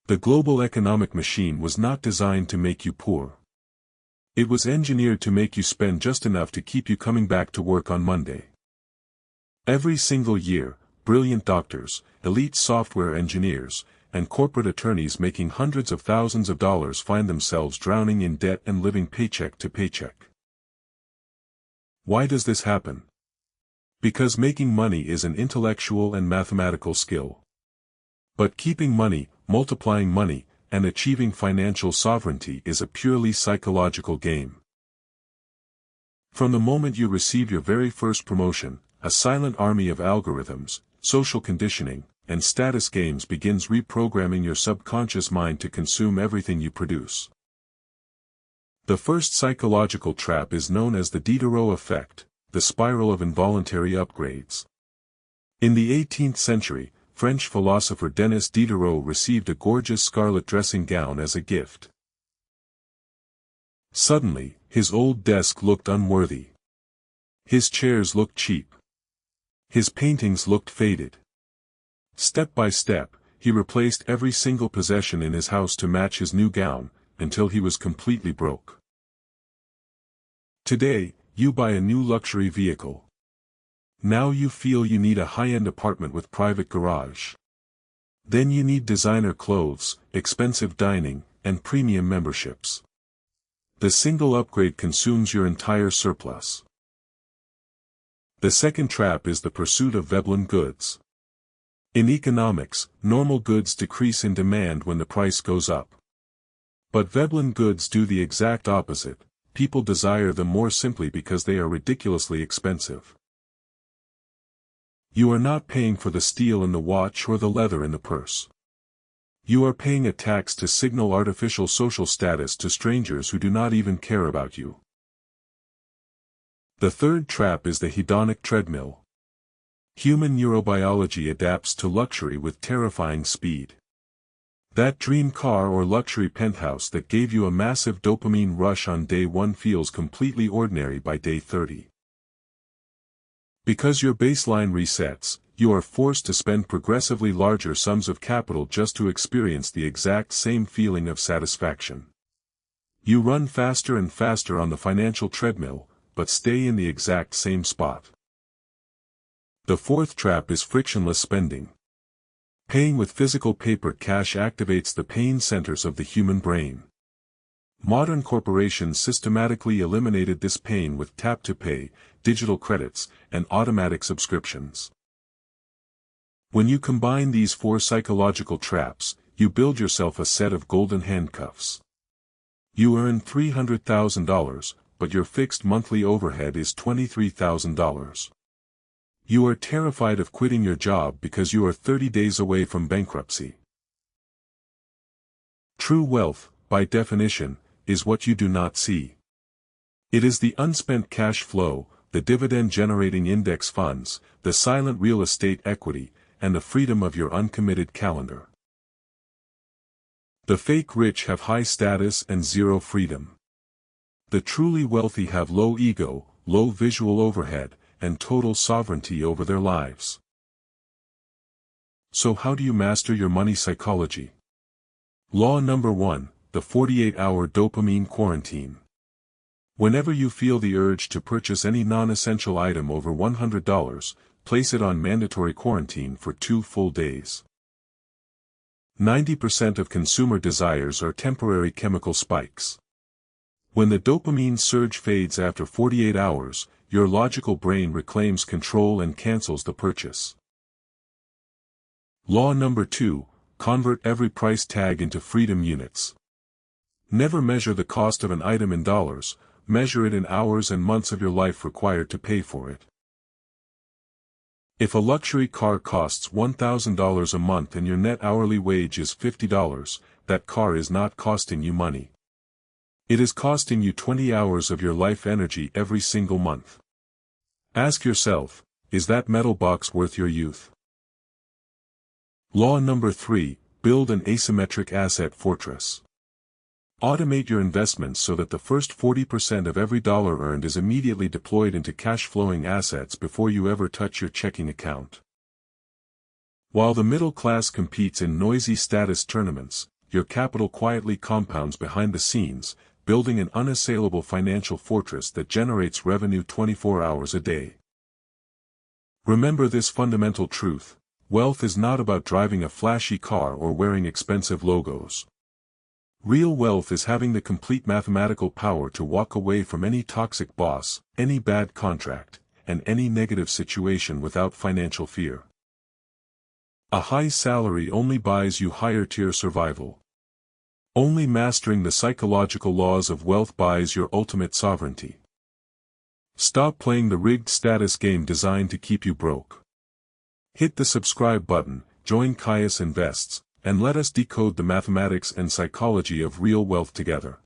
The global economic machine was not designed to make you poor. It was engineered to make you spend just enough to keep you coming back to work on Monday. Every single year, brilliant doctors, elite software engineers, and corporate attorneys making hundreds of thousands of dollars find themselves drowning in debt and living paycheck to paycheck. Why does this happen? Because making money is an intellectual and mathematical skill. But keeping money, multiplying money, and achieving financial sovereignty is a purely psychological game. From the moment you receive your very first promotion, a silent army of algorithms, social conditioning, and status games begins reprogramming your subconscious mind to consume everything you produce. The first psychological trap is known as the Diderot Effect, the spiral of involuntary upgrades. In the 18th century, French philosopher Denis Diderot received a gorgeous scarlet dressing gown as a gift. Suddenly, his old desk looked unworthy. His chairs looked cheap. His paintings looked faded. Step by step, he replaced every single possession in his house to match his new gown, until he was completely broke. Today, you buy a new luxury vehicle. Now you feel you need a high-end apartment with private garage. Then you need designer clothes, expensive dining, and premium memberships. The single upgrade consumes your entire surplus. The second trap is the pursuit of Veblen goods. In economics, normal goods decrease in demand when the price goes up. But Veblen goods do the exact opposite. People desire them more simply because they are ridiculously expensive. You are not paying for the steel in the watch or the leather in the purse. You are paying a tax to signal artificial social status to strangers who do not even care about you. The third trap is the hedonic treadmill. Human neurobiology adapts to luxury with terrifying speed. That dream car or luxury penthouse that gave you a massive dopamine rush on day 1 feels completely ordinary by day 30. Because your baseline resets, you are forced to spend progressively larger sums of capital just to experience the exact same feeling of satisfaction. You run faster and faster on the financial treadmill, but stay in the exact same spot. The fourth trap is frictionless spending. Paying with physical paper cash activates the pain centers of the human brain. Modern corporations systematically eliminated this pain with tap-to-pay, digital credits, and automatic subscriptions. When you combine these 4 psychological traps, you build yourself a set of golden handcuffs. You earn $300,000, but your fixed monthly overhead is $23,000. You are terrified of quitting your job because you are 30 days away from bankruptcy. True wealth, by definition, is what you do not see. It is the unspent cash flow, the dividend-generating index funds, the silent real estate equity, and the freedom of your uncommitted calendar. The fake rich have high status and zero freedom. The truly wealthy have low ego, low visual overhead, and total sovereignty over their lives. So how do you master your money psychology? Law number 1, the 48-hour dopamine quarantine. Whenever you feel the urge to purchase any non-essential item over $100, place it on mandatory quarantine for 2 full days. 90% of consumer desires are temporary chemical spikes. When the dopamine surge fades after 48 hours, your logical brain reclaims control and cancels the purchase. Law number 2, convert every price tag into freedom units. Never measure the cost of an item in dollars, measure it in hours and months of your life required to pay for it. If a luxury car costs $1,000 a month and your net hourly wage is $50, that car is not costing you money. It is costing you 20 hours of your life energy every single month. Ask yourself, is that metal box worth your youth? Law number 3, build an asymmetric asset fortress. Automate your investments so that the first 40% of every dollar earned is immediately deployed into cash-flowing assets before you ever touch your checking account. While the middle class competes in noisy status tournaments, your capital quietly compounds behind the scenes, building an unassailable financial fortress that generates revenue 24 hours a day. Remember this fundamental truth: wealth is not about driving a flashy car or wearing expensive logos. Real wealth is having the complete mathematical power to walk away from any toxic boss, any bad contract, and any negative situation without financial fear. A high salary only buys you higher-tier survival. Only mastering the psychological laws of wealth buys your ultimate sovereignty. Stop playing the rigged status game designed to keep you broke. Hit the subscribe button, join Caius Invests, and let us decode the mathematics and psychology of real wealth together.